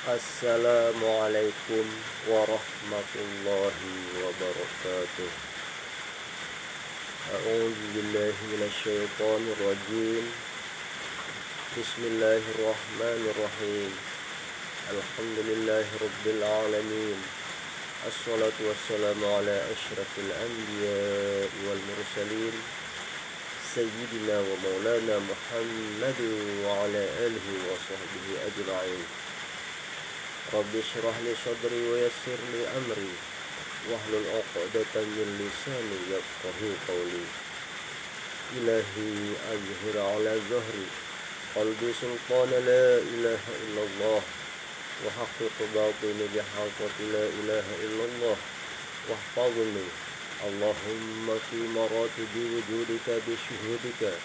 Assalamualaikum warahmatullahi wabarakatuh. A'udzu billahi minasyaitonir rajim. Bismillahirrahmanirrahim. Alhamdulillahi rabbil alamin. Assalatu wassalamu ala asyrafil anbiya'i wal mursalin Sayyidina wa maulana Muhammad wa ala alihi wa sahbihi ajma'in. Rabbi shrah li sadri wa yassir li amri wahlul 'uqdatam min lisani yafqahu qawli. Ilahi azhir ala zahri qalbi sultana la ilaha illallah wa haqqiq batini bihaqqati la ilaha illallah wahfadhni Allahumma fi maratibi wujudika bishuhudika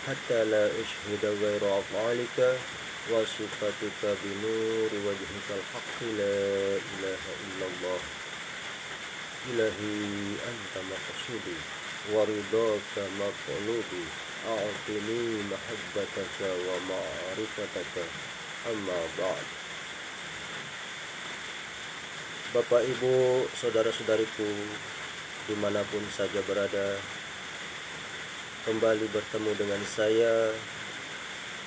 hatta la ashhada ghayra af'alika wa sifatika binuri wajhikal haqqi la ilaha illallah. Ilahi anta maqsudi wa ridaka maqlubi a'tini mahabbataka wa ma'rifataka amma ba'd. Bapak, Ibu, saudara-saudariku dimanapun saja berada, kembali bertemu dengan saya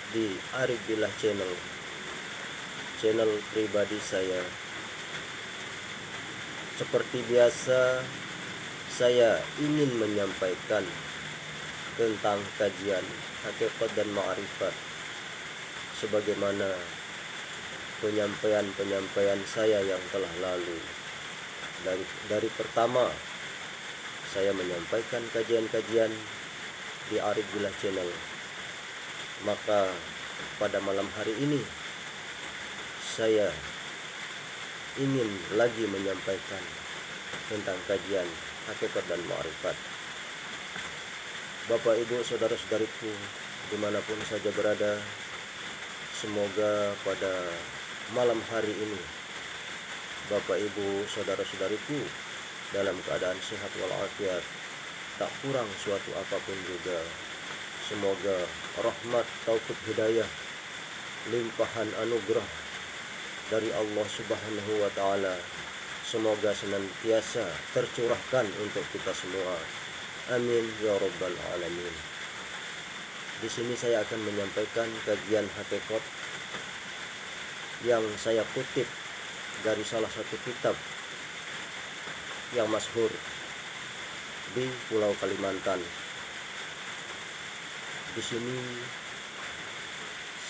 di Arif Billah channel pribadi saya. Seperti biasa, saya ingin menyampaikan tentang kajian hakikat dan ma'rifat sebagaimana penyampaian saya yang telah lalu. Dari pertama saya menyampaikan kajian-kajian di Arif Billah channel, maka pada malam hari ini saya ingin lagi menyampaikan tentang kajian hakikat dan ma'rifat. Bapak, Ibu, saudara-saudariku dimanapun saja berada, semoga pada malam hari ini Bapak, Ibu, saudara-saudariku dalam keadaan sehat walafiat, tak kurang suatu apapun juga. Semoga rahmat, taufik, hidayah, limpahan anugerah dari Allah Subhanahu wa taala semoga senantiasa tercurahkan untuk kita semua. Amin ya rabbal alamin. Di sini saya akan menyampaikan kajian hakikat yang saya kutip dari salah satu kitab yang masyhur di Pulau Kalimantan. Di sini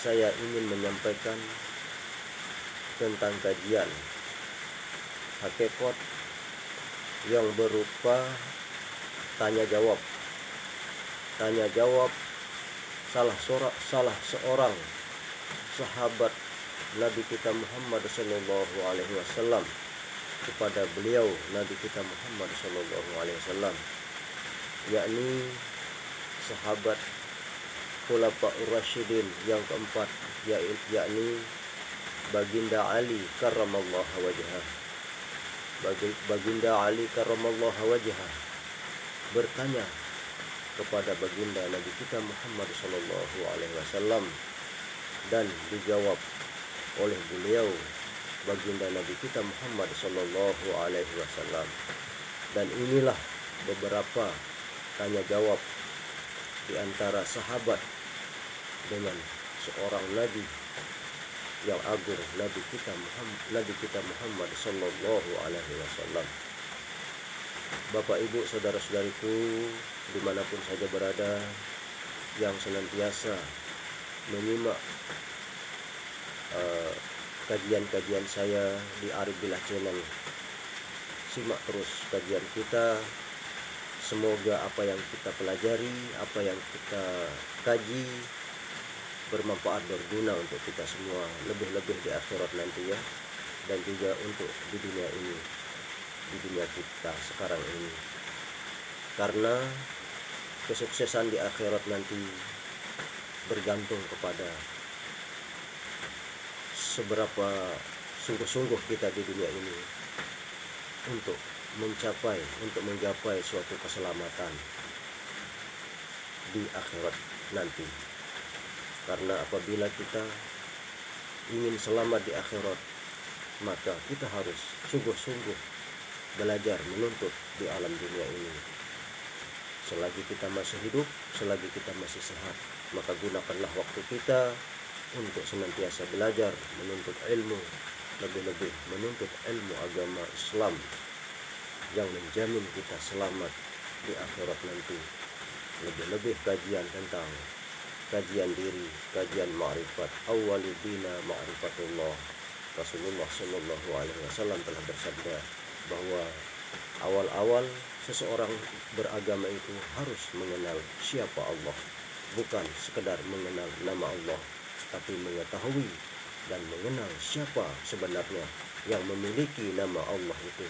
saya ingin menyampaikan tentang kajian hakikat yang berupa tanya jawab salah seorang sahabat Nabi kita Muhammad sallallahu alaihi wasallam kepada beliau Nabi kita Muhammad sallallahu alaihi wasallam, yakni sahabat Khulafaur Rasyidin yang keempat, yakni Baginda Ali karramallahu wajhah. Baginda Ali karramallahu wajhah bertanya kepada baginda Nabi kita Muhammad sallallahu alaihi wasallam dan dijawab oleh beliau baginda Nabi kita Muhammad sallallahu alaihi wasallam. Dan inilah beberapa tanya jawab di antara sahabat dengan seorang nabi yang agung, Nabi kita Muhammad sallallahu alaihi wasallam. Bapak, Ibu, saudara-saudariku dimanapun saja berada yang senantiasa menyimak kajian-kajian saya di Arif Billah channel, simak terus kajian kita. Semoga apa yang kita pelajari, apa yang kita kaji bermanfaat, berguna untuk kita semua, lebih-lebih di akhirat nanti ya, dan juga untuk di dunia ini, di dunia kita sekarang ini. Karena kesuksesan di akhirat nanti bergantung kepada seberapa sungguh-sungguh kita di dunia ini untuk menggapai suatu keselamatan di akhirat nanti. Karena apabila kita ingin selamat di akhirat, maka kita harus sungguh-sungguh belajar menuntut di alam dunia ini. Selagi kita masih hidup, selagi kita masih sehat, maka gunakanlah waktu kita untuk senantiasa belajar menuntut ilmu, lebih-lebih menuntut ilmu agama Islam yang menjamin kita selamat di akhirat nanti. Lebih-lebih kajian tentang kajian diri, kajian ma'rifat. Awwalidina ma'rifatullah. Rasulullah Shallallahu Alaihi Wasallam telah bersabda bahwa awal-awal seseorang beragama itu harus mengenal siapa Allah, bukan sekedar mengenal nama Allah, tapi mengetahui dan mengenal siapa sebenarnya yang memiliki nama Allah itu.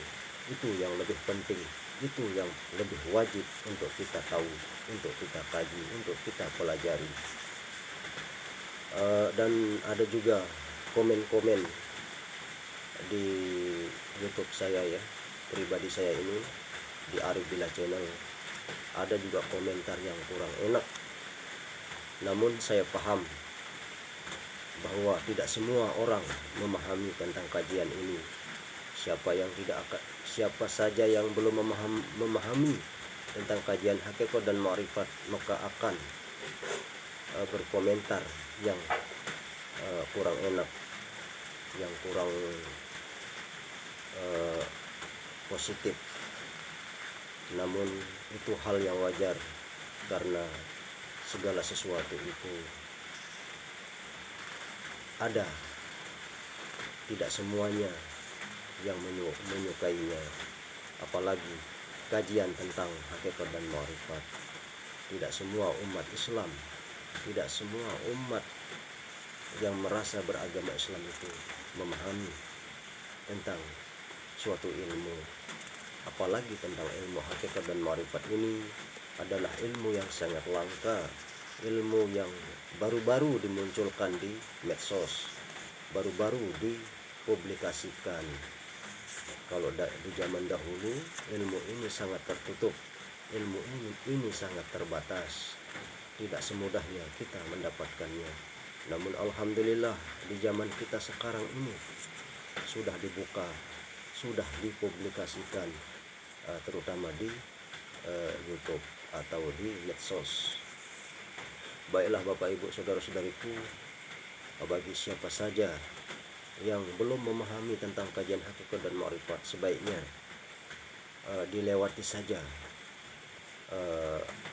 Itu yang lebih penting, itu yang lebih wajib untuk kita tahu, untuk kita kaji, untuk kita pelajari. Dan ada juga komen-komen di YouTube saya ya, pribadi saya ini, di Arif Billah Channel. Ada juga komentar yang kurang enak, namun saya paham bahwa tidak semua orang memahami tentang kajian ini. Siapa saja yang belum memahami tentang kajian hakikat dan ma'rifat, maka akan berkomentar yang kurang enak, yang kurang positif. Namun itu hal yang wajar, karena segala sesuatu itu ada, tidak semuanya yang menyukainya, apalagi kajian tentang hakikat dan ma'rifat. Tidak semua umat Islam, tidak semua umat yang merasa beragama Islam itu memahami tentang suatu ilmu, apalagi tentang ilmu hakikat dan ma'rifat. Ini adalah ilmu yang sangat langka, ilmu yang baru-baru dimunculkan di medsos, baru-baru dipublikasikan. Kalau di zaman dahulu, ilmu ini sangat tertutup, ilmu ini sangat terbatas, tidak semudahnya kita mendapatkannya. Namun alhamdulillah, di zaman kita sekarang ini sudah dibuka, sudah dipublikasikan, terutama di YouTube atau di medsos. Baiklah Bapak Ibu saudara-saudariku, bagi siapa saja yang belum memahami tentang kajian hakikat dan ma'rifat, sebaiknya dilewati saja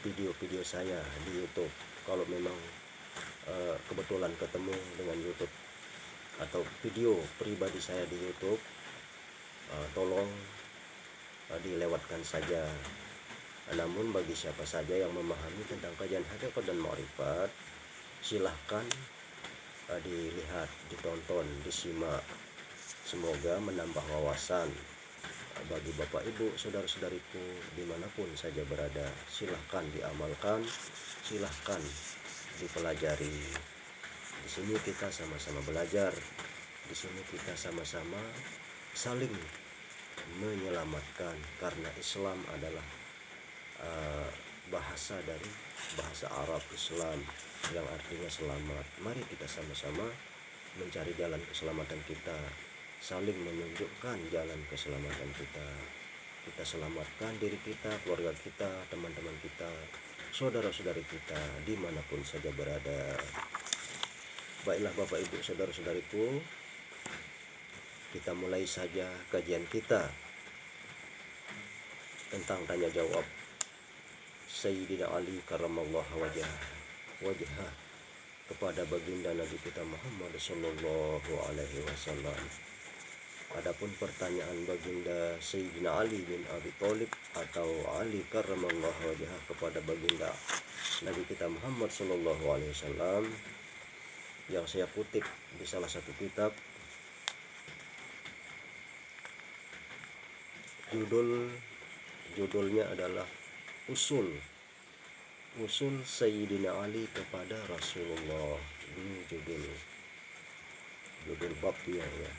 video-video saya di YouTube. Kalau memang kebetulan ketemu dengan YouTube atau video pribadi saya di YouTube, tolong dilewatkan saja. Namun bagi siapa saja yang memahami tentang kajian hakikat dan ma'rifat, silahkan dilihat, ditonton, disimak. Semoga menambah wawasan bagi Bapak Ibu saudara-saudariku dimanapun saja berada. Silahkan diamalkan, silahkan dipelajari. Di sini kita sama-sama belajar, di sini kita sama-sama saling menyelamatkan, karena Islam adalah bahasa dari bahasa Arab Islam yang artinya selamat. Mari kita sama-sama mencari jalan keselamatan kita, saling menunjukkan jalan keselamatan kita. Kita selamatkan diri kita, keluarga kita, teman-teman kita, saudara-saudari kita, dimanapun saja berada. Baiklah Bapak Ibu saudara-saudariku, kita mulai saja kajian kita tentang tanya jawab Sayyidina Ali karramallahu wajhah kepada baginda Nabi kita Muhammad Sallallahu Alaihi Wasallam. Adapun pertanyaan baginda Sayyidina Ali bin Abi Thalib atau Ali karramallahu wajhah kepada baginda Nabi kita Muhammad Sallallahu Alaihi Wasallam, yang saya kutip di salah satu kitab, judulnya adalah Usul Sayyidina Ali kepada Rasulullah. Ini judul babnya ya.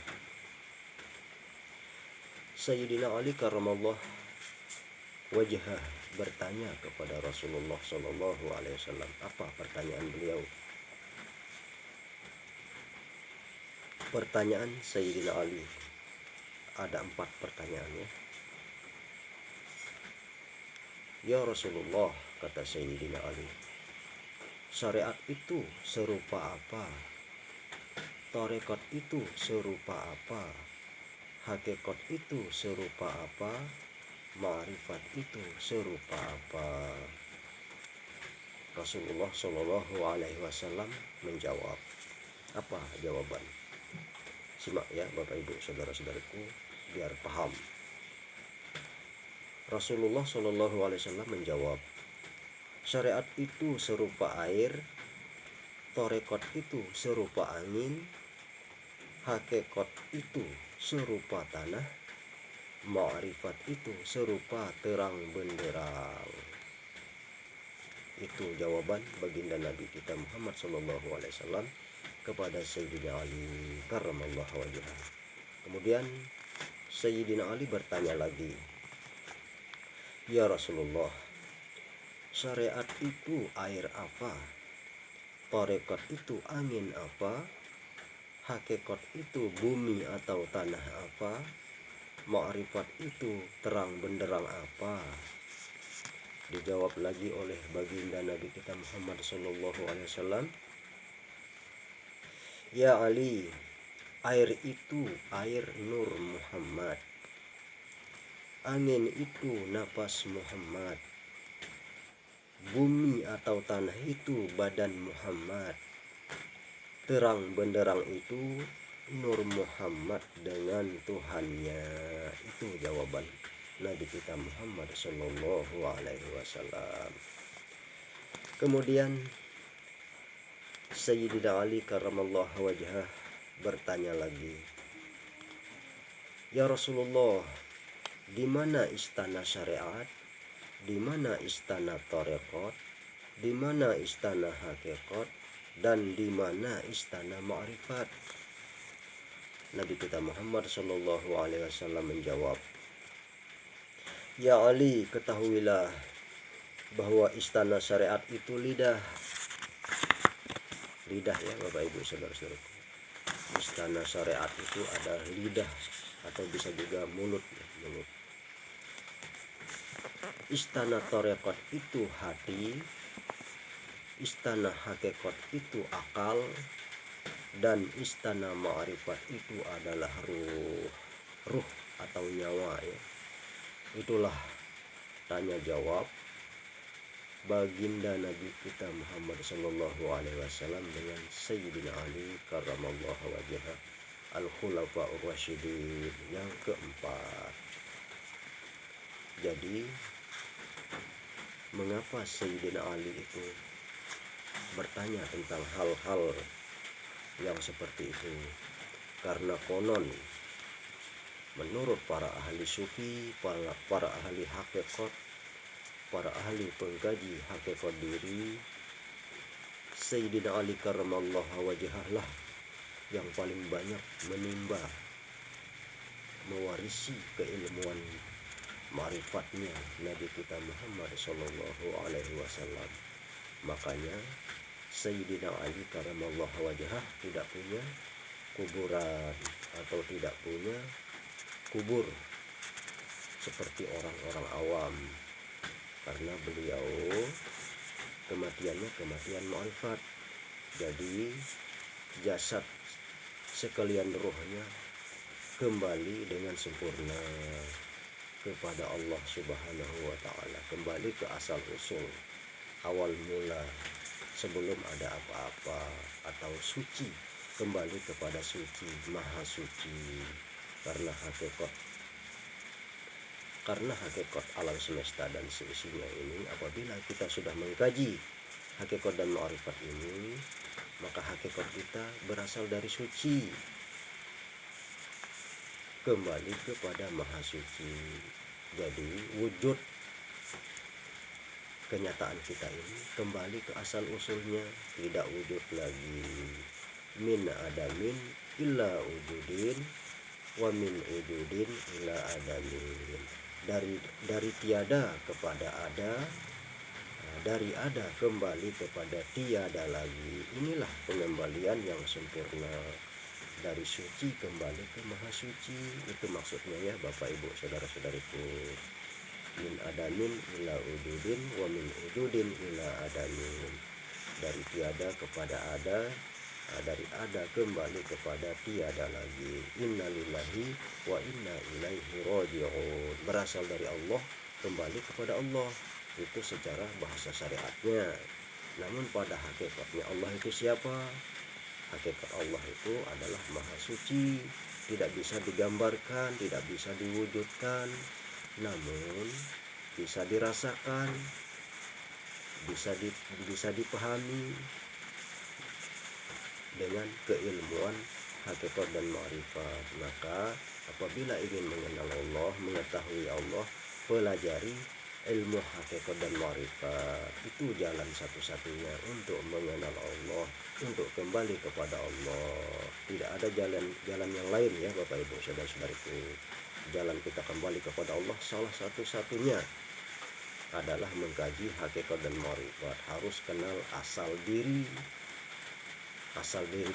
Sayyidina Ali karramallahu wajhah bertanya kepada Rasulullah Shallallahu Alaihi Wasallam. Apa pertanyaan beliau? Pertanyaan Sayyidina Ali. Ada 4 pertanyaannya. Ya Rasulullah, kata Sayyidina Ali, syariat itu serupa apa? Tarekat itu serupa apa? Hakikat itu serupa apa? Ma'rifat itu serupa apa? Rasulullah Shallallahu Alaihi Wasallam menjawab. Apa jawaban? Simak ya Bapak Ibu saudara-saudaraku biar paham. Rasulullah Shallallahu Alaihi Wasallam menjawab, syariat itu serupa air, tarekat itu serupa angin, hakikat itu serupa tanah, ma'rifat itu serupa terang benderang. Itu jawaban baginda Nabi kita Muhammad Sallallahu Alaihi Wasallam kepada Sayyidina Ali karramallahu wajhah. Kemudian Sayyidina Ali bertanya lagi, ya Rasulullah, syariat itu air apa? Tarekat itu angin apa? Hakikat itu bumi atau tanah apa? Ma'rifat itu terang benderang apa? Dijawab lagi oleh baginda Nabi kita Muhammad Sallallahu Alaihi Wasallam, ya Ali, air itu air nur Muhammad, angin itu napas Muhammad, bumi atau tanah itu badan Muhammad, terang benderang itu nur Muhammad dengan Tuhannya. Itu jawaban Nabi kita Muhammad Sallallahu Alaihi Wasallam. Kemudian Sayyidina Ali karramallahu wajhah bertanya lagi, ya Rasulullah, di mana istana syariat? Di mana istana tarekat? Di mana istana hakikat? Dan di mana istana ma'rifat? Nabi kita Muhammad Sallallahu Alaihi Wasallam menjawab, ya Ali, ketahuilah bahwa istana syariat itu lidah. Lidah ya Bapak Ibu saudara-saudaraku. Istana syariat itu adalah lidah atau bisa juga mulut. Istana tarekat itu hati, istana hakikat itu akal, dan istana ma'rifat itu adalah ruh atau nyawa ya. Itulah tanya jawab baginda Nabi kita Muhammad Sallallahu Alaihi Wasallam dengan Sayyidina Ali karramallahu wajhah al-khulafa'ur rasyidin yang keempat. Jadi mengapa Sayyidina Ali itu bertanya tentang hal-hal yang seperti itu? Karena konon menurut para ahli sufi, para ahli hakikat, para ahli pengkaji hakikat diri, Sayyidina Ali karramallahu wajhah lah yang paling banyak menimba, mewarisi keilmuan ma'rifatnya Nabi kita Muhammad Sallallahu Alaihi Wasallam. Makanya Sayyidina Ali karramallahu wajhah tidak punya kuburan atau tidak punya kubur seperti orang-orang awam, karena beliau kematiannya kematian ma'rifat. Jadi jasad sekalian rohnya kembali dengan sempurna kepada Allah Subhanahu wa Ta'ala, kembali ke asal usul awal mula sebelum ada apa-apa, atau suci, kembali kepada suci, maha suci. Karena hakikat alam semesta dan seisinya ini, apabila kita sudah mengkaji hakikat dan ma'rifat ini, maka hakikat kita berasal dari suci, kembali kepada maha suci. Jadi wujud kenyataan kita ini kembali ke asal usulnya, tidak wujud lagi. Min adamin illa wujudin, wa min wujudin illa adamin. Dari tiada kepada ada, dari ada kembali kepada tiada lagi. Inilah pengembalian yang sempurna. dari suci kembali ke maha suci. Itu maksudnya ya Bapak Ibu saudara-saudariku. Min adamin ila ududin wa min ududin ila adamin. Dari tiada kepada ada, dari ada kembali kepada tiada lagi. Innalillahi wa inna ilaihi raji'un. Berasal dari Allah, kembali kepada Allah. Itu secara bahasa syariatnya. Namun pada hakikatnya Allah itu siapa? Hakikat Allah itu adalah maha suci, tidak bisa digambarkan, tidak bisa diwujudkan, namun bisa dirasakan, bisa dipahami dengan keilmuan hakikat dan ma'rifat. Maka apabila ingin mengenal Allah, mengetahui Allah, pelajari ilmu hakikat dan ma'rifat. Itu jalan satu-satunya untuk mengenal Allah, untuk kembali kepada Allah. Tidak ada jalan yang lain ya Bapak Ibu saudara-saudariku. Jalan kita kembali kepada Allah salah satu-satunya adalah mengkaji hakikat dan ma'rifat. Harus kenal asal diri. Asal diri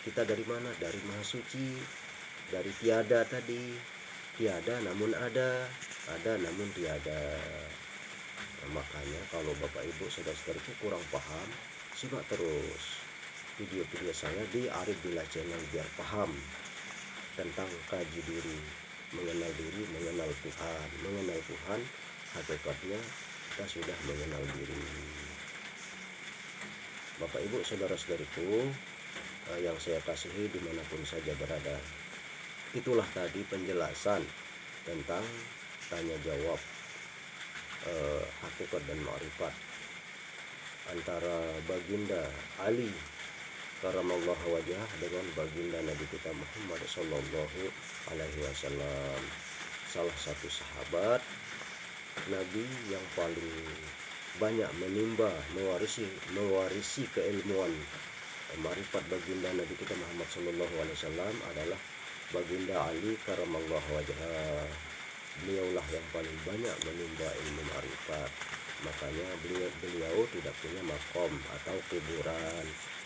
kita dari mana? Dari maha suci, dari tiada tadi. Tiada namun ada namun tiada. Nah, makanya kalau Bapak Ibu saudara-saudariku kurang paham, simak terus video-video saya di Arif Billah Channel biar paham tentang kaji diri, mengenal Tuhan. Mengenal Tuhan hakikatnya kita sudah mengenal diri. Bapak Ibu saudara-saudariku yang saya kasihi dimanapun saja berada, itulah tadi penjelasan tentang tanya jawab hakikat dan ma'rifat antara baginda Ali karamallahu wajah dengan baginda Nabi kita Muhammad sallallahu alaihi wasallam, salah satu sahabat Nabi yang paling banyak menimba mewarisi keilmuan ma'rifat baginda Nabi kita Muhammad sallallahu alaihi wasallam adalah baginda Ali karamallahu wajah. Beliaulah yang paling banyak menimba ilmu ma'rifat. Makanya beliau tidak punya makom atau kuburan,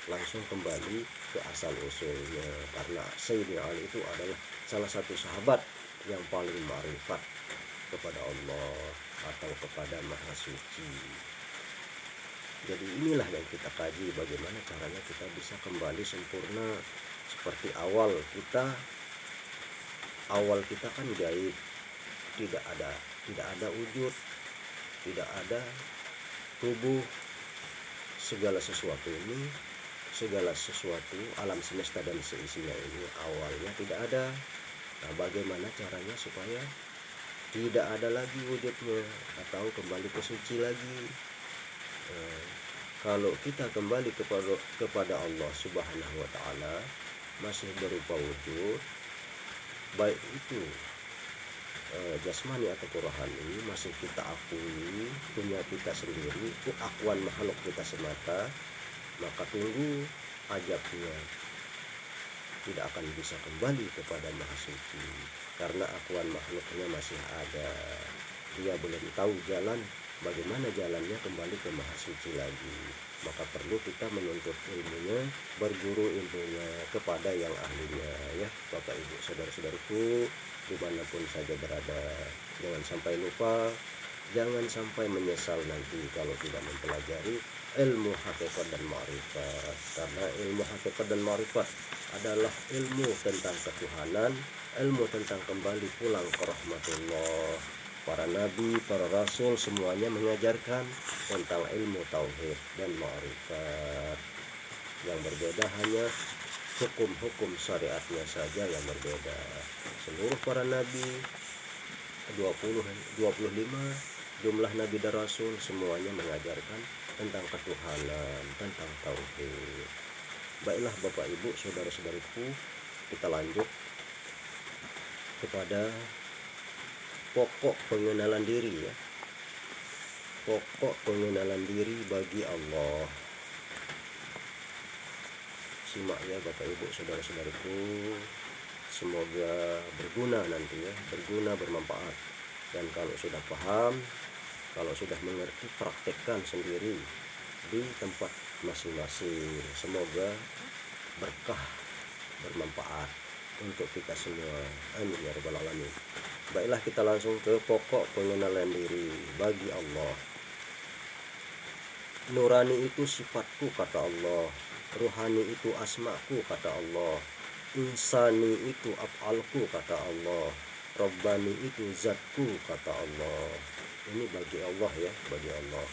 langsung kembali ke asal usulnya. Karena Sayyidina Ali itu adalah salah satu sahabat yang paling ma'rifat kepada Allah atau kepada Maha Suci. Jadi inilah yang kita kaji, bagaimana caranya kita bisa kembali sempurna seperti awal kita kan gaib, tidak ada wujud, tidak ada tubuh. Segala sesuatu alam semesta dan seisinya ini awalnya tidak ada. Nah, bagaimana caranya supaya tidak ada lagi wujudnya atau kembali ke suci lagi? Kalau kita kembali kepada Allah Subhanahu wa taala masih berupa wujud, baik itu jasmani atau rohani, masih kita akui punya kita sendiri, itu akuan makhluk kita semata, maka tunggu ajabnya, tidak akan bisa kembali kepada Maha Suci karena akuan makhluknya masih ada. Dia belum tahu jalan, bagaimana jalannya kembali ke Maha Suci lagi. Maka perlu kita menuntut ilmunya, berguru ilmunya kepada yang ahlinya ya Bapak Ibu saudara-saudariku dimanapun saja berada. Jangan sampai lupa, jangan sampai menyesal nanti kalau tidak mempelajari ilmu hakikat dan ma'rifat. Karena ilmu hakikat dan ma'rifat adalah ilmu tentang ketuhanan, ilmu tentang kembali pulang ke rahmatullah. Para nabi, para rasul semuanya mengajarkan tentang ilmu tauhid dan ma'rifat. Yang berbeda hanya hukum-hukum syariatnya saja yang berbeda. Seluruh para nabi 25 jumlah nabi dan rasul semuanya mengajarkan tentang ketuhanan, tentang tauhid. Baiklah Bapak Ibu saudara-saudariku, kita lanjut kepada pokok pengenalan diri ya. Pokok pengenalan diri bagi Allah. Simak ya Bapak Ibu saudara-saudariku, semoga berguna nanti ya, berguna, bermanfaat. Dan kalau sudah paham, kalau sudah mengerti, praktekkan sendiri di tempat masing-masing. Semoga berkah bermanfaat untuk kita semua. Amin ya rabbal alamin. Baiklah, kita langsung ke pokok pengenalan diri bagi Allah. Nurani itu sifatku, kata Allah. Ruhani itu asmaku, kata Allah. Insani itu af'alku, kata Allah. Rabbani itu zatku, kata Allah. Ini bagi Allah ya, bagi Allah.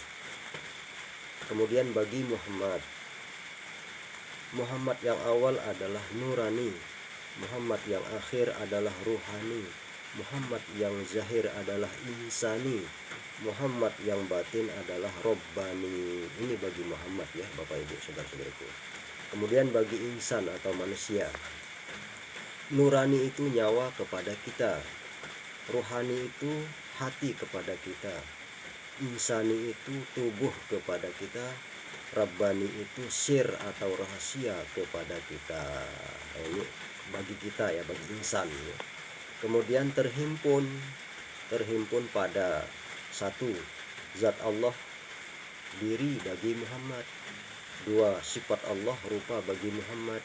Kemudian bagi Muhammad. Muhammad yang awal adalah nurani. Muhammad yang akhir adalah ruhani. Muhammad yang zahir adalah insani. Muhammad yang batin adalah Rabbani. Ini bagi Muhammad ya, Bapak Ibu saudara-saudaraku. Kemudian bagi insan atau manusia. Nurani itu nyawa kepada kita. Ruhani itu hati kepada kita. Insani itu tubuh kepada kita. Rabbani itu sir atau rahasia kepada kita. Nah, ini bagi kita ya, bagi insan ya. Kemudian terhimpun pada satu, zat Allah, diri bagi Muhammad. Dua, sifat Allah, rupa bagi Muhammad.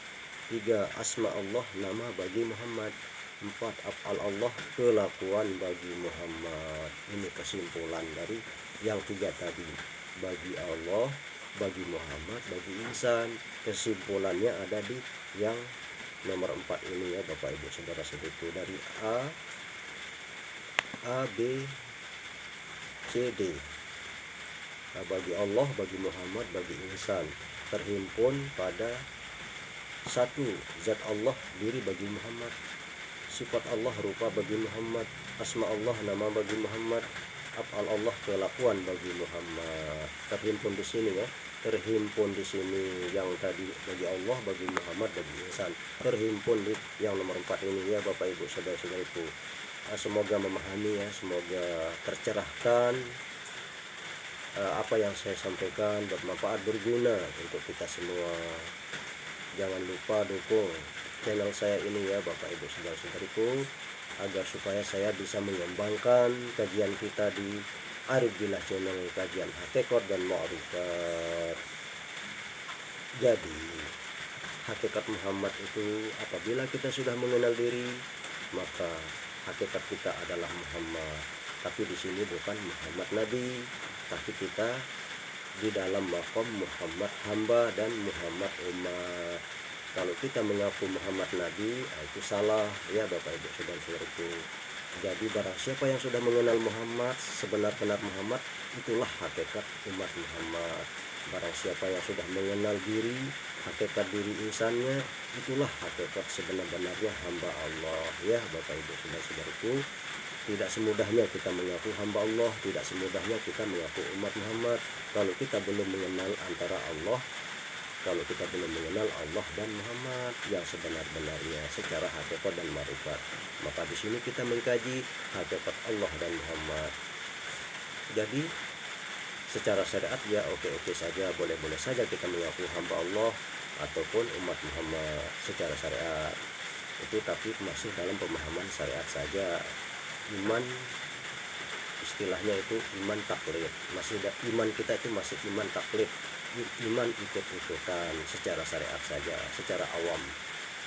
Tiga, asma Allah, nama bagi Muhammad. Empat, af'al Allah, kelakuan bagi Muhammad. Ini kesimpulan dari yang tiga tadi, bagi Allah, bagi Muhammad, bagi insan. Kesimpulannya ada di yang nomor 4 ini ya Bapak Ibu saudara-saudaraku, dari A, B, C, D. Nah, bagi Allah, bagi Muhammad, bagi insan, terhimpun pada satu, zat Allah, diri bagi Muhammad. Sifat Allah, rupa bagi Muhammad. Asma Allah, nama bagi Muhammad. Af'al Allah, kelakuan bagi Muhammad. Terhimpun di sini ya. Terhimpun di sini yang tadi bagi Allah, bagi Muhammad, bagi insan. Terhimpun di yang nomor 4 ini ya Bapak Ibu saudara-saudaraku. Semoga memahami ya, semoga tercerahkan. Apa yang saya sampaikan bermanfaat, berguna untuk kita semua. Jangan lupa dukung channel saya ini ya Bapak Ibu saudara-saudariku, agar supaya saya bisa mengembangkan kajian kita di Arif Billah Channel, kajian hakikat dan ma'rifat. Jadi hakikat Muhammad itu, apabila kita sudah mengenal diri, maka hakikat kita adalah Muhammad. Tapi di sini bukan Muhammad Nabi, tapi kita di dalam maqam Muhammad hamba dan Muhammad umat. Kalau kita mengaku Muhammad Nabi, itu salah ya Bapak Ibu saudara-saudaraku. Jadi barang siapa yang sudah mengenal Muhammad, sebenar-benar Muhammad, itulah hakikat umat Muhammad. Barang siapa yang sudah mengenal diri, hakikat diri insannya, itulah hakikat sebenar-benarnya hamba Allah ya Bapak Ibu saudara-saudaraku. Tidak semudahnya kita mengaku hamba Allah, tidak semudahnya kita mengaku umat Muhammad kalau kita belum mengenal antara Allah, kalau kita belum mengenal Allah dan Muhammad yang sebenar-benarnya secara hakikat dan ma'rifat. Maka di sini kita mengkaji hakikat Allah dan Muhammad. Jadi secara syariat ya oke-oke saja, boleh-boleh saja kita mengaku hamba Allah ataupun umat Muhammad secara syariat. Itu tapi masih dalam pemahaman syariat saja. Iman istilahnya itu iman taklid, masih iman kita itu masih iman taklid, iman ikut-ikutan secara syariat saja, secara awam.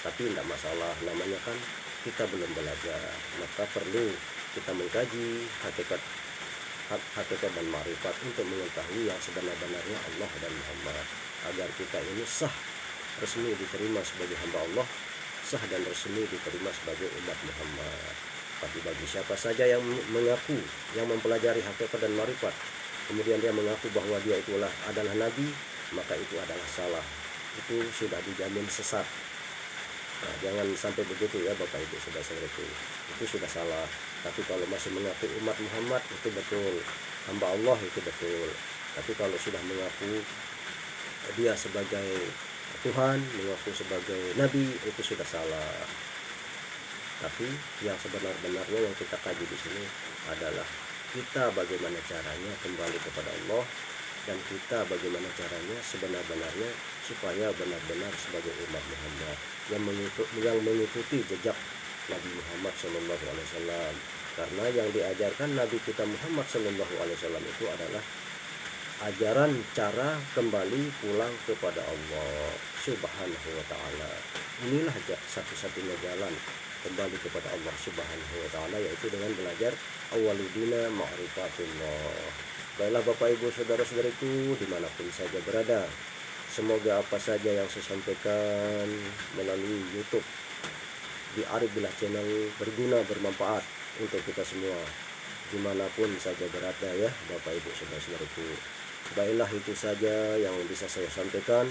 Tapi tidak masalah, namanya kan kita belum belajar, maka perlu kita mengkaji hakikat dan ma'rifat untuk mengetahui yang sebenar-benarnya Allah dan Muhammad, agar kita ini sah, resmi diterima sebagai hamba Allah, sah dan resmi diterima sebagai umat Muhammad. Tapi bagi siapa saja yang mengaku, yang mempelajari hakikat dan ma'rifat, kemudian dia mengaku bahwa dia itulah adalah nabi, maka itu adalah salah. Itu sudah dijamin sesat. Nah, jangan sampai begitu ya Bapak Ibu saudara-saudaraku. Itu sudah salah. Tapi kalau masih mengaku umat Muhammad, itu betul. Hamba Allah, itu betul. Tapi kalau sudah mengaku dia sebagai Tuhan, mengaku sebagai nabi, itu sudah salah. Tapi yang sebenar-benarnya yang kita kaji di sini adalah kita bagaimana caranya kembali kepada Allah, dan kita bagaimana caranya sebenar-benarnya supaya benar-benar sebagai umat Muhammad yang mengikuti jejak Nabi Muhammad SAW. Karena yang diajarkan Nabi kita Muhammad SAW itu adalah ajaran cara kembali pulang kepada Allah Subhanahu wa ta'ala. inilah satu-satunya jalan kembali kepada Allah Subhanahu wa taala, yaitu dengan belajar awaludina ma'rifatullah. Baiklah Bapak Ibu saudara-saudariku dimanapun saja berada, semoga apa saja yang saya sampaikan melalui YouTube di Arif Billah Channel berguna, bermanfaat untuk kita semua dimanapun saja berada ya Bapak Ibu saudara-saudariku. Baiklah, itu saja yang bisa saya sampaikan.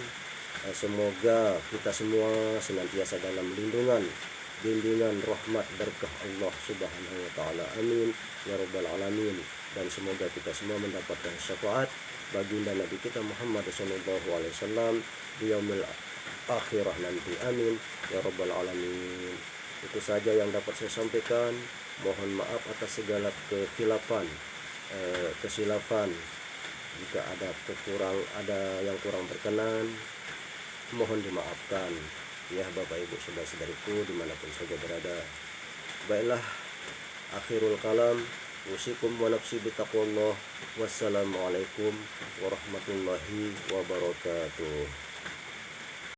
Semoga kita semua senantiasa dalam lindungan, bimbingan, rahmat, berkah Allah Subhanahu wa taala. Amin ya rabbal alamin. Dan semoga kita semua mendapatkan syafaat baginda Nabi kita Muhammad sallallahu alaihi wasallam di yaumil akhirah nanti. Amin ya rabbal alamin. Itu saja yang dapat saya sampaikan. Mohon maaf atas segala kesilapan. Jika ada yang kurang berkenan, mohon dimaafkan ya Bapak Ibu saudara-saudariku dimanapun saja berada. Baiklah, akhirul kalam, usikum wa nafsi bitaqwallah. Wassalamualaikum warahmatullahi wabarakatuh.